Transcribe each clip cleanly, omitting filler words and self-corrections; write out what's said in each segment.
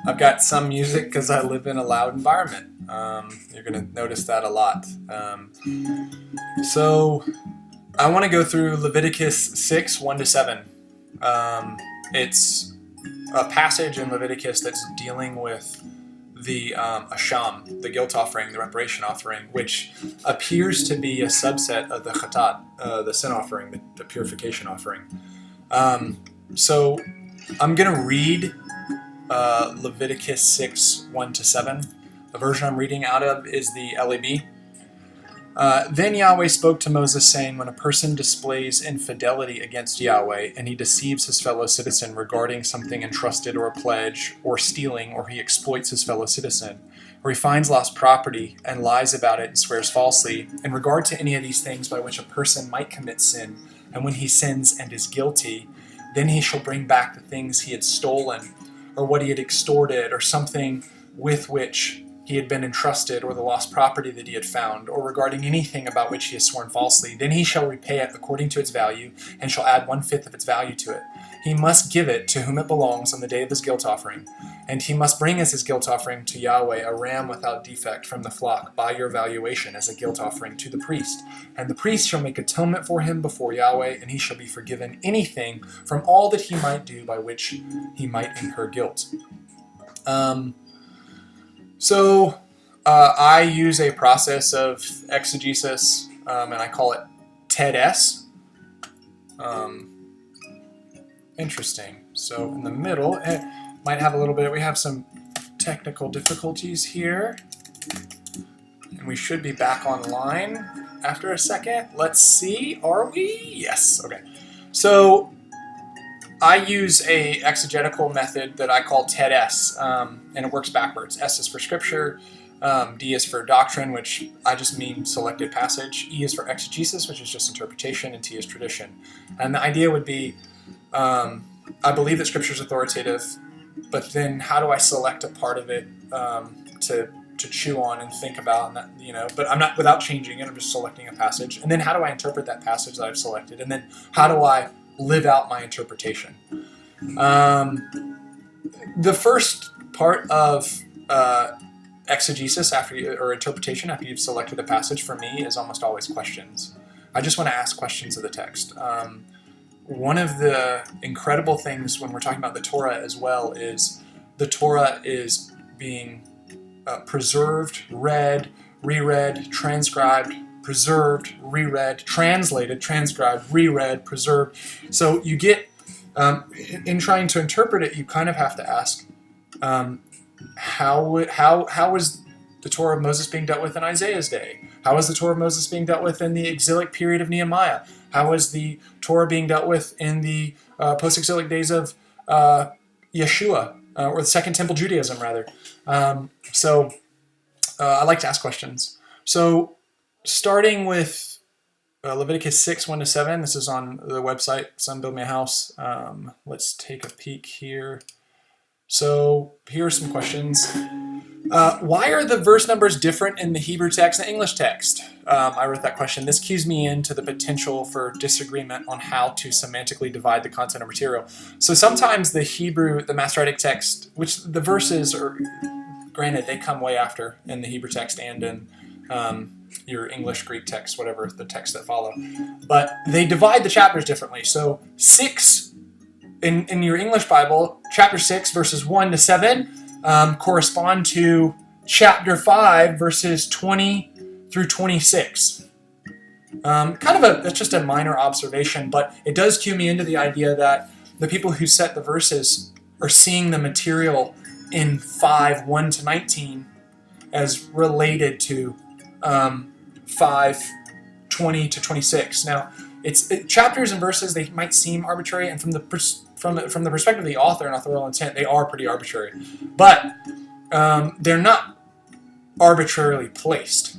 I've got some music because I live in a loud environment. You're going to notice that a lot. So I want to go through Leviticus 6, 1-7. It's a passage in Leviticus that's dealing with the Asham, the guilt offering, the reparation offering, which appears to be a subset of the Chatat, the sin offering, the purification offering. So I'm going to read Leviticus 6, 1-7. The version I'm reading out of is the LAB. Then Yahweh spoke to Moses, saying, when a person displays infidelity against Yahweh, and he deceives his fellow citizen regarding something entrusted or a pledge, or stealing, or he exploits his fellow citizen, or he finds lost property and lies about it and swears falsely, in regard to any of these things by which a person might commit sin, and when he sins and is guilty, then he shall bring back the things he had stolen, or what he had extorted, or something with which he had been entrusted, or the lost property that he had found, or regarding anything about which he has sworn falsely, then he shall repay it according to its value, and shall add 1/5 of its value to it. He must give it to whom it belongs on the day of his guilt offering, and he must bring as his guilt offering to Yahweh a ram without defect from the flock by your valuation as a guilt offering to the priest. And the priest shall make atonement for him before Yahweh, and he shall be forgiven anything from all that he might do by which he might incur guilt. So I use a process of exegesis, and I call it TED-S. Interesting. So in the middle, it might have a little bit, we have some technical difficulties here. And we should be back online after a second. Let's see, are we? Yes, okay. So I use a exegetical method that I call TED-S, and it works backwards. S is for scripture, D is for doctrine, which I just mean selected passage, E is for exegesis, which is just interpretation, and T is tradition. And the idea would be, I believe that scripture is authoritative, but then how do I select a part of it to chew on and think about, and that, but I'm not without changing it. I'm just selecting a passage, and then how do I interpret that passage that I've selected, and then how do I live out my interpretation? The first part of exegesis or interpretation after you've selected a passage for me is almost always questions. I just want to ask questions of the text. One of the incredible things when we're talking about the Torah as well is the Torah is being preserved, read, reread, transcribed, preserved, reread, translated, transcribed, reread, preserved. So you get, in trying to interpret it, you kind of have to ask, how was the Torah of Moses being dealt with in Isaiah's day? How was the Torah of Moses being dealt with in the exilic period of Nehemiah? How was the Torah being dealt with in the post-exilic days of Yeshua, or the Second Temple Judaism, rather? So I like to ask questions. So starting with Leviticus 6, 1-7, this is on the website, Son Build Me a House. Let's take a peek here. So here are some questions. Why are the verse numbers different in the Hebrew text and English text? I wrote that question. This cues me into the potential for disagreement on how to semantically divide the content of material. So sometimes the Hebrew, the Masoretic text, which the verses are, granted, they come way after in the Hebrew text and in your English, Greek text, whatever the texts that follow. But they divide the chapters differently. So 6, in your English Bible, chapter 6, verses 1-7, correspond to chapter 5, verses 20 through 26. That's just a minor observation, but it does cue me into the idea that the people who set the verses are seeing the material in 5, 1-19 as related to 5, 20-26. Now, chapters and verses, they might seem arbitrary, and from the perspective of the author and authorial intent, they are pretty arbitrary. But they're not arbitrarily placed.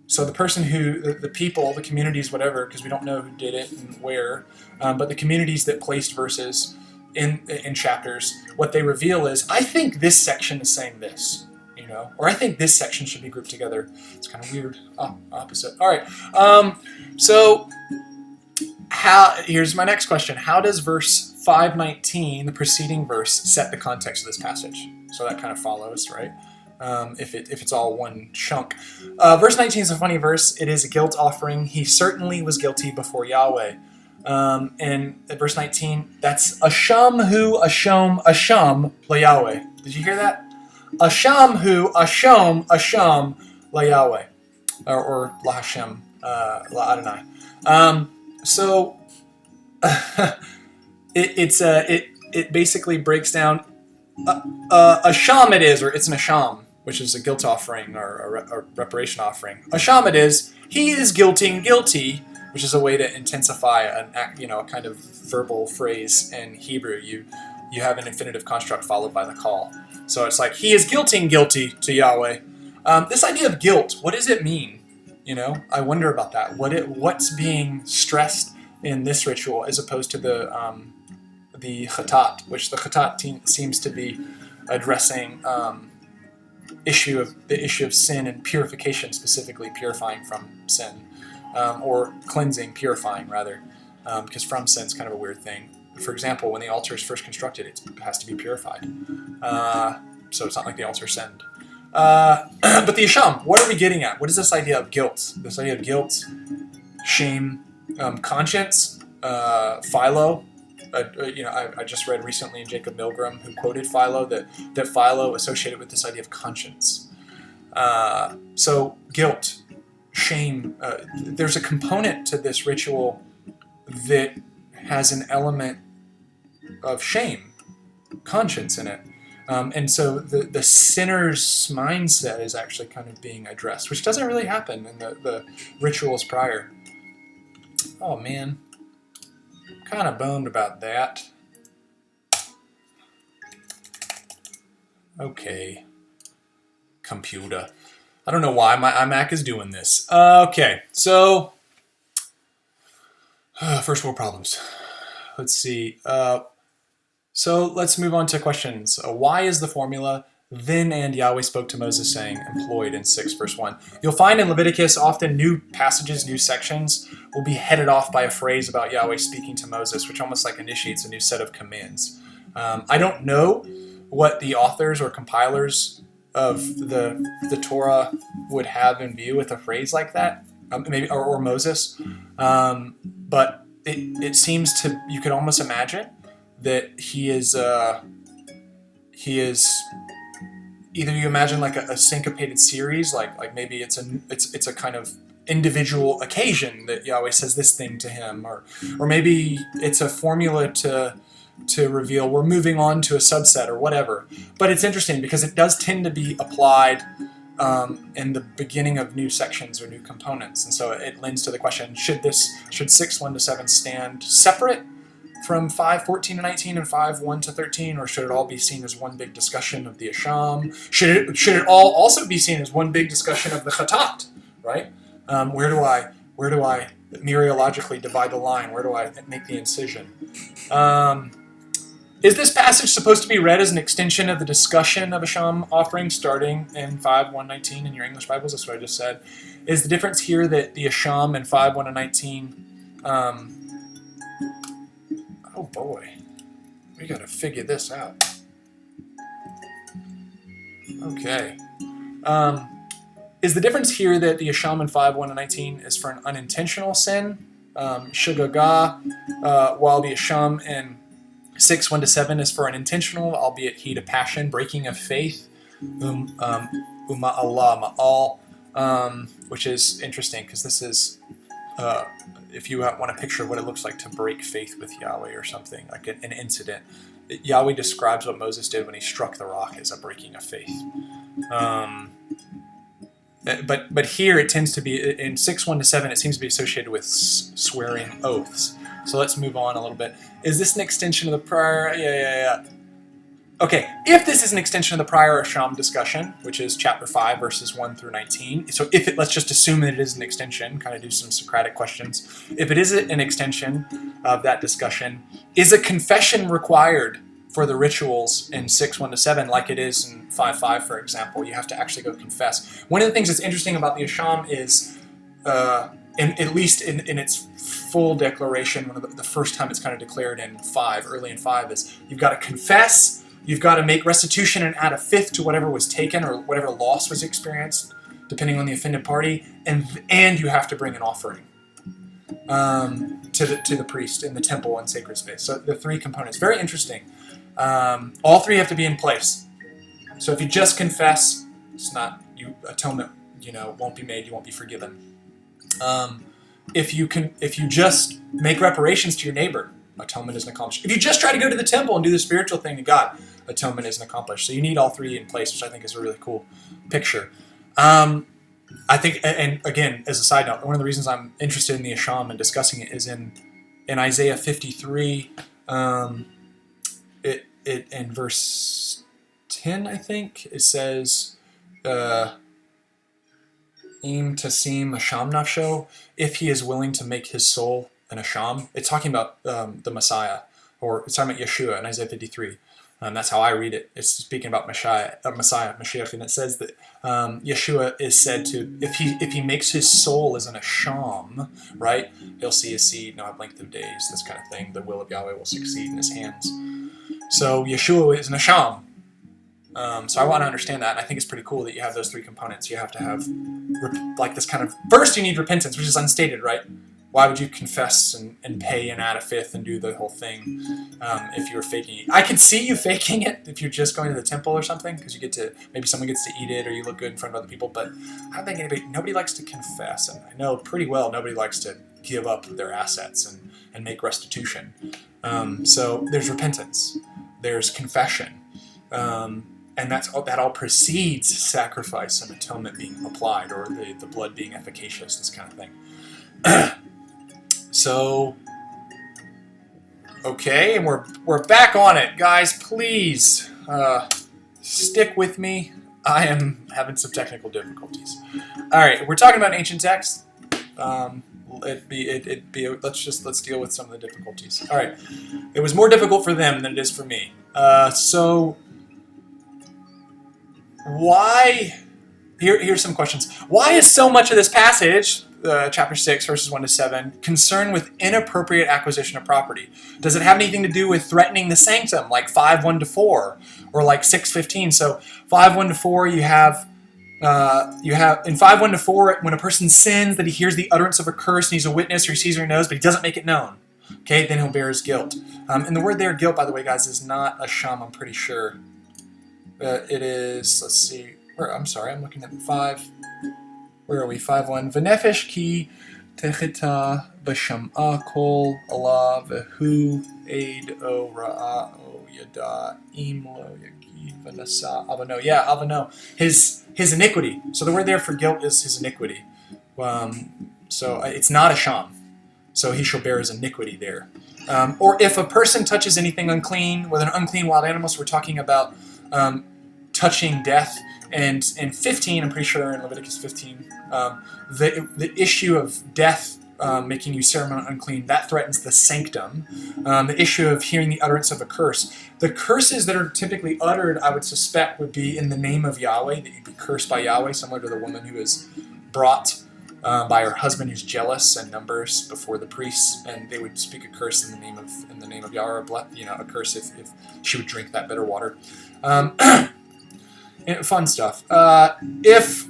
So the person the people, the communities, whatever, because we don't know who did it and where, but the communities that placed verses in chapters, what they reveal is, I think this section is saying this, or I think this section should be grouped together. It's kind of weird. Opposite. All right. So Here's my next question. How does verse 5:19, the preceding verse, set the context of this passage? So that kind of follows, right? If it's all one chunk. Verse 19 is a funny verse. It is a guilt offering. He certainly was guilty before Yahweh. And at verse 19, that's Asham hu Asham la Yahweh. Did you hear that? Asham hu Asham la Yahweh. Or la Hashem, la Adonai. So it basically breaks down Asham it is, or it's an Asham, which is a guilt offering or a reparation offering. Asham it is, he is guilty, which is a way to intensify a kind of verbal phrase in Hebrew. You have an infinitive construct followed by the call. So it's like, he is guilty to Yahweh. This idea of guilt, what does it mean? I wonder about that. What's being stressed in this ritual as opposed to the chatat, which the chatat seems to be addressing the issue of sin and purification, specifically purifying from sin, or cleansing, purifying rather, because from sin is kind of a weird thing. For example, when the altar is first constructed, it has to be purified, so it's not like the altar sinned. But the Asham, what are we getting at? What is this idea of guilt? This idea of guilt, shame, conscience, Philo. I just read recently in Jacob Milgram, who quoted Philo, that Philo associated with this idea of conscience. So guilt, shame. There's a component to this ritual that has an element of shame, conscience in it. And so the sinner's mindset is actually kind of being addressed, which doesn't really happen in the rituals prior. Oh man, kind of bummed about that. Okay, computer. I don't know why my iMac is doing this. Okay, so first world problems. Let's see. So let's move on to questions. Why is the formula, then and Yahweh spoke to Moses saying, employed in 6 verse 1? You'll find in Leviticus often new passages, new sections will be headed off by a phrase about Yahweh speaking to Moses, which almost like initiates a new set of commands. I don't know what the authors or compilers of the Torah would have in view with a phrase like that, maybe or Moses, but it seems to, you could almost imagine that he is either you imagine like a syncopated series, like maybe it's a kind of individual occasion that Yahweh says this thing to him, or maybe it's a formula to reveal we're moving on to a subset or whatever. But it's interesting because it does tend to be applied in the beginning of new sections or new components, and so it lends to the question: should 6:1-7 stand separate from 5:14-19 and 5:1-13, or should it all be seen as one big discussion of the Asham? Should it all also be seen as one big discussion of the Chatat? Right? Where do I mereologically divide the line? Where do I make the incision? Is this passage supposed to be read as an extension of the discussion of Asham offering starting in 5:1-19 in your English Bibles? That's what I just said. Is the difference here that the Asham in 5:1-19? Oh boy, we gotta figure this out. Okay. Is the difference here that the Asham in 5:1-19 is for an unintentional sin, shugagah, while the Asham in 6:1-7 is for an intentional, albeit heat of passion, breaking of faith, uma'Allah ma'al, which is interesting because this is, if you want to picture what it looks like to break faith with Yahweh or something, like an incident, Yahweh describes what Moses did when he struck the rock as a breaking of faith. But here it tends to be, in 6:1-7, it seems to be associated with swearing oaths. So let's move on a little bit. Is this an extension of the prior? Yeah. Okay, if this is an extension of the prior Asham discussion, which is chapter 5, verses 1-19, so let's just assume that it is an extension, kind of do some Socratic questions. If it is an extension of that discussion, is a confession required for the rituals in 6:1-7, like it is in 5:5, for example? You have to actually go confess. One of the things that's interesting about the Asham is at least in its full declaration, one of the first time it's kind of declared in 5, early in 5, is you've got to confess, you've got to make restitution and add a fifth to whatever was taken or whatever loss was experienced, depending on the offended party, and you have to bring an offering to the priest in the temple and sacred space. So the 3 components, very interesting. All 3 have to be in place. So if you just confess, it's not atonement. Won't be made. You won't be forgiven. If you just make reparations to your neighbor, atonement isn't accomplished. If you just try to go to the temple and do the spiritual thing to God, atonement isn't accomplished. So you need all 3 in place, which I think is a really cool picture. I think, and again, as a side note, one of the reasons I'm interested in the Asham and discussing it is in Isaiah 53, it in verse 10, I think, it says, Im tasim Asham nafsho, if he is willing to make his soul an Asham. It's talking about the Messiah, or it's talking about Yeshua in Isaiah 53. That's how I read it. It's speaking about Messiah, Mashiach, and it says that Yeshua is said to, if he makes his soul as an Asham, right, he'll see his seed, no length of days, this kind of thing. The will of Yahweh will succeed in his hands. So Yeshua is an Asham. So I want to understand that, and I think it's pretty cool that you have those 3 components. You have to have, like, this kind of, first you need repentance, which is unstated, right? Why would you confess and pay and add a fifth and do the whole thing if you were faking it? I could see you faking it if you're just going to the temple or something, because you get to, maybe someone gets to eat it or you look good in front of other people, but I don't think nobody likes to confess, and I know pretty well nobody likes to give up their assets and make restitution. So there's repentance, there's confession, and that all precedes sacrifice and atonement being applied, or the blood being efficacious, this kind of thing. So, okay, and we're back on it, guys. Please stick with me. I am having some technical difficulties. All right, we're talking about ancient texts. Let's deal with some of the difficulties. All right, it was more difficult for them than it is for me. So, why? Here's some questions. Why is so much of this passage, chapter 6, verses 1 to 7, concerned with inappropriate acquisition of property? Does it have anything to do with threatening the sanctum, like 5:1 to 4, or like 6:15? So 5:1 to 4, you have in 5:1 to 4, when a person sins, that he hears the utterance of a curse, and he's a witness, or he sees or he knows, but he doesn't make it known. Okay, then he'll bear his guilt. And the word there, guilt, by the way, guys, is not Asham, I'm pretty sure. It is, let's see. I'm sorry, I'm looking at 5. Where are we? 5:1. V'nefesh ki techita b'sham'a kol Allah v'hu eid o ra'a o yada im lo yakiv v'nasa avano. Yeah, avano. His iniquity. So the word there for guilt is his iniquity. So it's not a sham. So he shall bear his iniquity there. Or if a person touches anything unclean, with an unclean wild animal, so we're talking about touching death. And in 15, I'm pretty sure in Leviticus 15, the issue of death making you ceremonially unclean, that threatens the sanctum. The issue of hearing the utterance of a curse. The curses that are typically uttered, I would suspect, would be in the name of Yahweh, that you'd be cursed by Yahweh, similar to the woman who is brought by her husband who's jealous and numbers before the priests, and they would speak a curse in the name of Yahweh, a curse if she would drink that bitter water. Fun stuff. If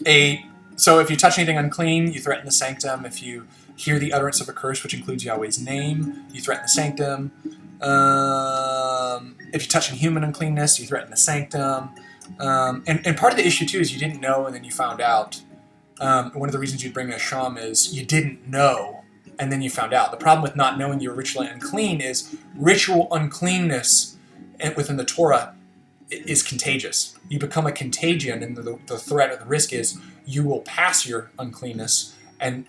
you touch anything unclean, you threaten the sanctum. If you hear the utterance of a curse, which includes Yahweh's name, you threaten the sanctum. If you touch any human uncleanness, you threaten the sanctum. And part of the issue too is you didn't know and then you found out. One of the reasons you'd bring a sham is you didn't know and then you found out. The problem with not knowing you were ritually unclean is ritual uncleanness within the Torah is contagious. You become a contagion, and the threat or the risk is you will pass your uncleanness, and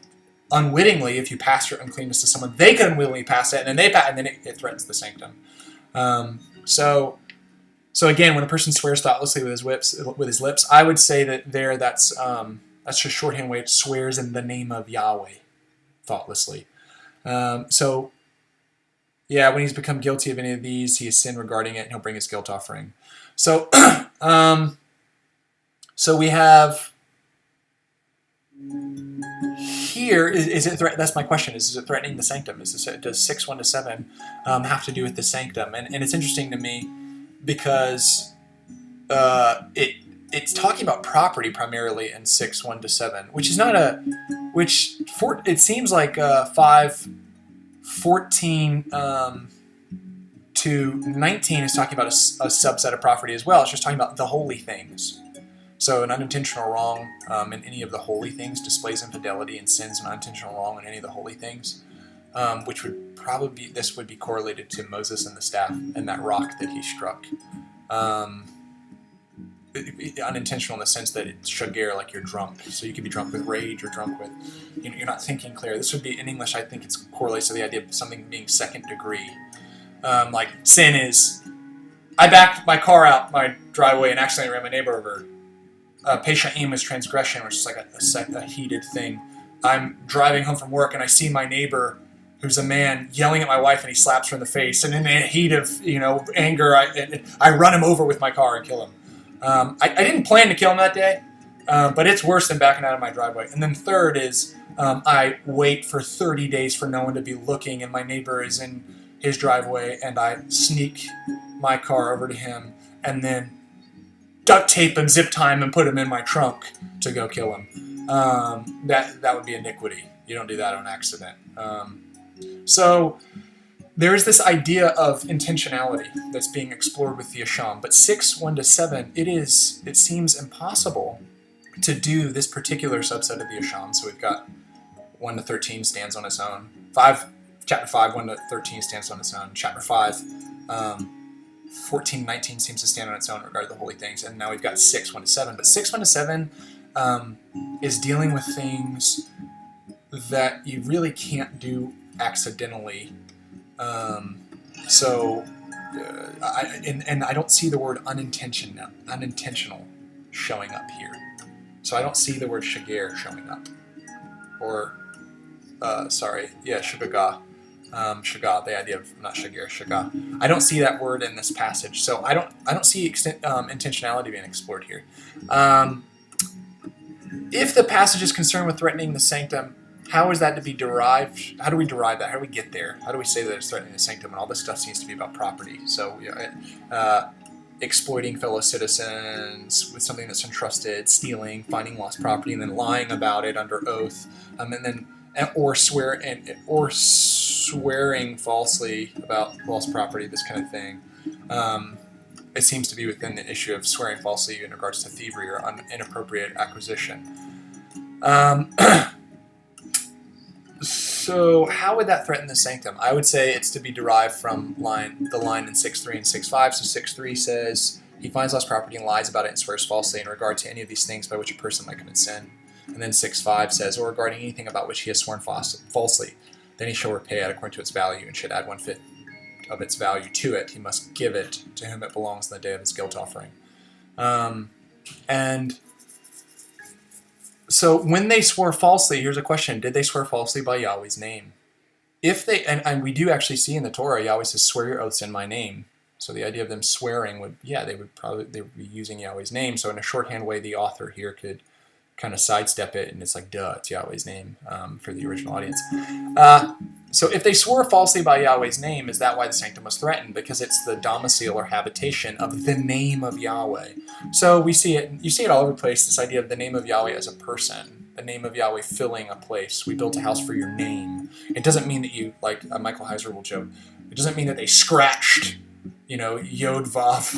unwittingly, if you pass your uncleanness to someone, they can unwittingly pass it, and then it threatens the sanctum. So again, when a person swears thoughtlessly with his lips, I would say that that's just shorthand way. It swears in the name of Yahweh thoughtlessly. So yeah, when he's become guilty of any of these, he has sinned regarding it, and he'll bring his guilt offering. So, so we have here, is it that's my question, is it threatening the sanctum? Does 6:1-7 have to do with the sanctum? And it's interesting to me because it's talking about property primarily in 6:1-7, which is not it seems like 5:14 to 19 is talking about a subset of property as well. It's just talking about the holy things. So an unintentional wrong in any of the holy things displays infidelity, and sins an unintentional wrong in any of the holy things, which would probably this would be correlated to Moses and the staff and that rock that he struck. Unintentional in the sense that it's shagir, like you're drunk. So you could be drunk with rage or drunk with, you're not thinking clear. This would be, in English, I think it correlates to the idea of something being second degree. Like sin is, I backed my car out my driveway and accidentally ran my neighbor over. Peshaim is transgression, which is like a heated thing. I'm driving home from work and I see my neighbor, who's a man, yelling at my wife, and he slaps her in the face. And in a heat of anger, I run him over with my car and kill him. I didn't plan to kill him that day, but it's worse than backing out of my driveway. And then third is I wait for 30 days for no one to be looking, and my neighbor is in his driveway, and I sneak my car over to him, and then duct tape him, zip tie him, and put him in my trunk to go kill him. That would be iniquity. You don't do that on accident. So there is this idea of intentionality that's being explored with the Asham. But 6:1-7, it seems impossible to do this particular subset of the Asham. So we've got 1-13 stands on its own. Chapter 5, 1-13 stands on its own. Chapter 5, 14-19 seems to stand on its own in regard to the holy things. And now we've got 6:1-7. But 6:1-7 is dealing with things that you really can't do accidentally. I don't see the word unintentional showing up here. So I don't see the word shagir showing up. Or, shagagah. Shagah, the idea of, not shagir, shagah. I don't see that word in this passage. So I don't see intentionality being explored here. If the passage is concerned with threatening the sanctum, how is that to be derived? How do we derive that? How do we get there? How do we say that it's threatening the sanctum when all this stuff seems to be about property? So, exploiting fellow citizens with something that's entrusted, stealing, finding lost property, and then lying about it under oath, or swearing falsely about lost property, this kind of thing. It seems to be within the issue of swearing falsely in regards to thievery or inappropriate acquisition. So how would that threaten the sanctum? I would say it's to be derived from the line in 6:3 and 6:5. So 6:3 says, he finds lost property and lies about it and swears falsely in regard to any of these things by which a person might commit sin. And then 6:5 says, or regarding anything about which he has sworn falsely, then he shall repay it according to its value, and should add 1/5 of its value to it. He must give it to whom it belongs on the day of his guilt offering. And so when they swore falsely, here's a question. Did they swear falsely by Yahweh's name? If they, and we do actually see in the Torah, Yahweh says, swear your oaths in my name. So the idea of them swearing they would be using Yahweh's name. So in a shorthand way, the author here could kind of sidestep it, and it's like, duh, it's Yahweh's name for the original audience. So if they swore falsely by Yahweh's name, is that why the sanctum was threatened? Because it's the domicile or habitation of the name of Yahweh. So you see it all over the place, this idea of the name of Yahweh as a person, the name of Yahweh filling a place. We built a house for your name. It doesn't mean that you, like Michael Heiser will joke, it doesn't mean that they scratched, Yod Vav,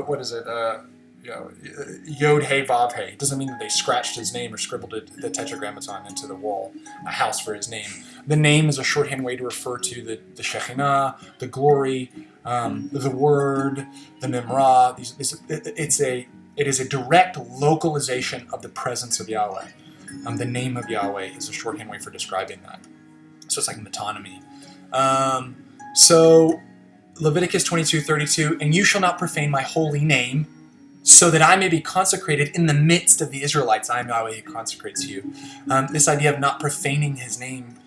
what is it, Yod He Vav He. It doesn't mean that they scratched his name or scribbled the tetragrammaton into the wall, a house for his name. The name is a shorthand way to refer to the Shekhinah, the glory, the word, the Memra. It is a direct localization of the presence of Yahweh. The name of Yahweh is a shorthand way for describing that. So it's like metonymy. So Leviticus 22:32, and you shall not profane my holy name, so that I may be consecrated in the midst of the Israelites. I am Yahweh who consecrates you. This idea of not profaning his name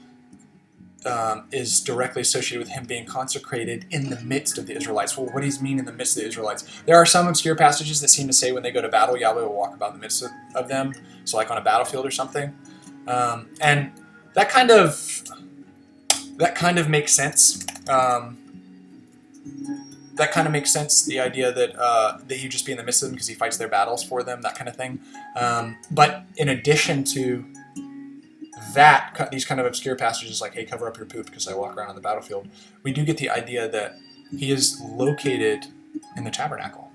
is directly associated with him being consecrated in the midst of the Israelites. Well, what does he mean in the midst of the Israelites? There are some obscure passages that seem to say when they go to battle, Yahweh will walk about in the midst of them. So like on a battlefield or something. And that kind of makes sense. That kind of makes sense, the idea that he would just be in the midst of them because he fights their battles for them, that kind of thing. But in addition to that, these kind of obscure passages like, hey, cover up your poop because I walk around on the battlefield, we do get the idea that he is located in the tabernacle.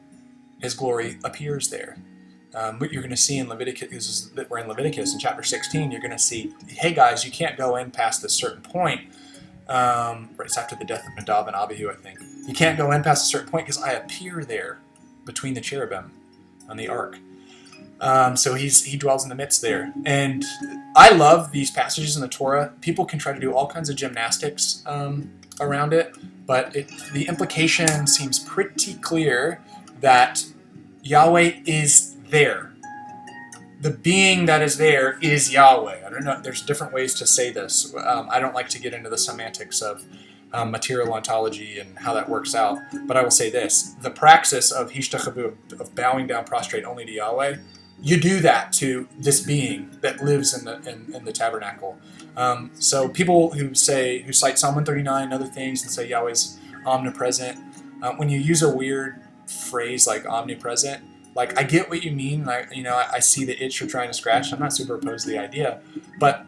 His glory appears there. What you're going to see in Leviticus, we're in Leviticus in chapter 16, you're going to see, hey guys, you can't go in past this certain point. It's after the death of Nadab and Abihu, I think. You can't go in past a certain point because I appear there between the cherubim on the ark. So he dwells in the midst there. And I love these passages in the Torah. People can try to do all kinds of gymnastics around it, but the implication seems pretty clear that Yahweh is there. The being that is there is Yahweh. I don't know. There's different ways to say this. I don't like to get into the semantics of material ontology and how that works out. But I will say this: the praxis of hishtachavut, of bowing down prostrate only to Yahweh, you do that to this being that lives in the tabernacle. So people who cite Psalm 139 and other things and say Yahweh's omnipresent, when you use a weird phrase like omnipresent, like, I get what you mean. I see the itch you're trying to scratch. I'm not super opposed to the idea. But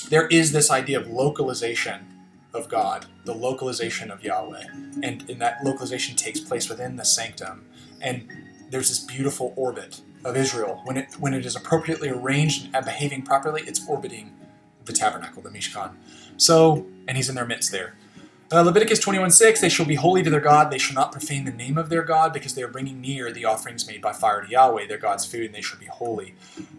there is this idea of localization of God, the localization of Yahweh. And that localization takes place within the sanctum. And there's this beautiful orbit of Israel. When it is appropriately arranged and behaving properly, it's orbiting the tabernacle, the Mishkan. So, and he's in their midst there. Leviticus 21:6, they shall be holy to their God. They shall not profane the name of their God because they are bringing near the offerings made by fire to Yahweh, their God's food, and they shall be holy.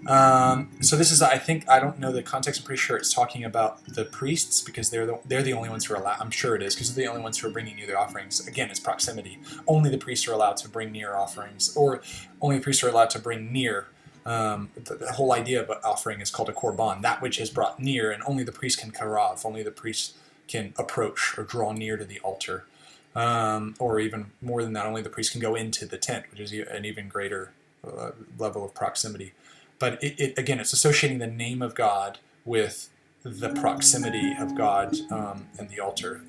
So this is, I don't know the context. I'm pretty sure it's talking about the priests because they're the only ones who are allowed. I'm sure it is because they're the only ones who are bringing near their offerings. Again, it's proximity. Only the priests are allowed to bring near offerings, or only the priests are allowed to bring near. The whole idea of an offering is called a korban, that which is brought near, and only the priest can karav. Only the priest can approach or draw near to the altar, or even more than that, only the priest can go into the tent, which is an even greater level of proximity. But again, it's associating the name of God with the proximity of God and the altar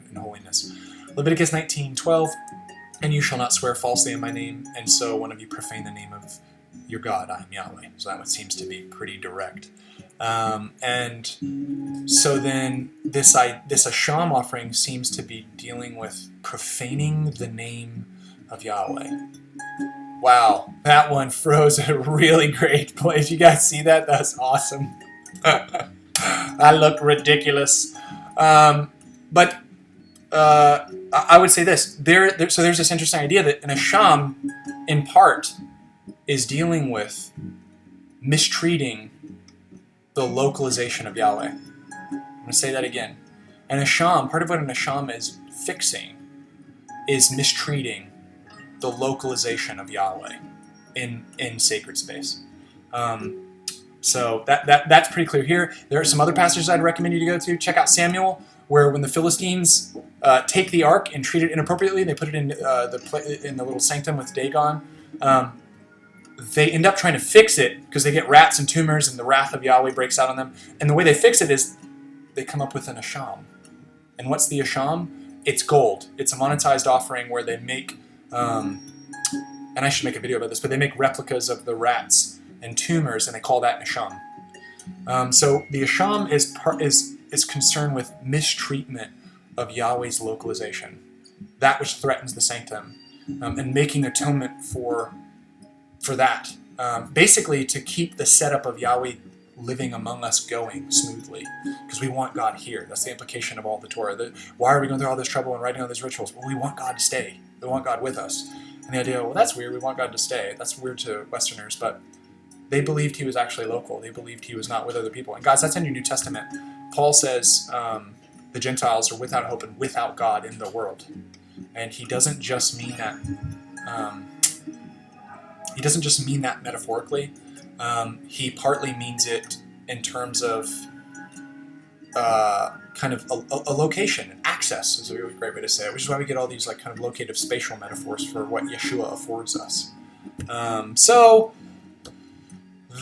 in holiness. Leviticus 19:12, and you shall not swear falsely in my name, and so one of you profane the name of your God. I am Yahweh. So that one seems to be pretty direct. And so then this Asham offering seems to be dealing with profaning the name of Yahweh. Wow, that one froze at a really great place. You guys see that? That's awesome. That looked ridiculous. But I would say this. So there's this interesting idea that an Asham, in part, is dealing with mistreating the localization of Yahweh. I'm going to say that again. An Asham, part of what an Asham is fixing is mistreating the localization of Yahweh in sacred space. So that's pretty clear here. There are some other passages I'd recommend you to go to. Check out Samuel, where when the Philistines take the ark and treat it inappropriately, they put it in the little sanctum with Dagon. They end up trying to fix it because they get rats and tumors and the wrath of Yahweh breaks out on them. And the way they fix it is they come up with an Asham. And what's the Asham? It's gold. It's a monetized offering where they make, and I should make a video about this, but they make replicas of the rats and tumors and they call that an Asham. So the Asham is concerned with mistreatment of Yahweh's localization, that which threatens the sanctum, and making atonement for that, basically to keep the setup of Yahweh living among us going smoothly, because we want God here. That's the implication of all the Torah. Why are we going through all this trouble and writing all these rituals? Well, we want God to stay. We want God with us. And the idea, well, that's weird. We want God to stay. That's weird to Westerners, but they believed he was actually local. They believed he was not with other people. And guys, that's in your New Testament. Paul says the Gentiles are without hope and without God in the world. And he doesn't just mean that. He doesn't just mean that metaphorically. He partly means it in terms of kind of a location, an access is a really great way to say it, which is why we get all these like kind of locative spatial metaphors for what Yeshua affords us. So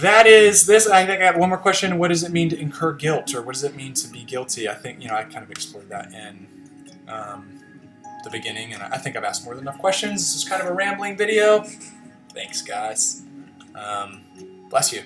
that is this. I think I have one more question. What does it mean to incur guilt, or what does it mean to be guilty? I think, I kind of explored that in the beginning, and I think I've asked more than enough questions. This is kind of a rambling video. Thanks, guys. Bless you.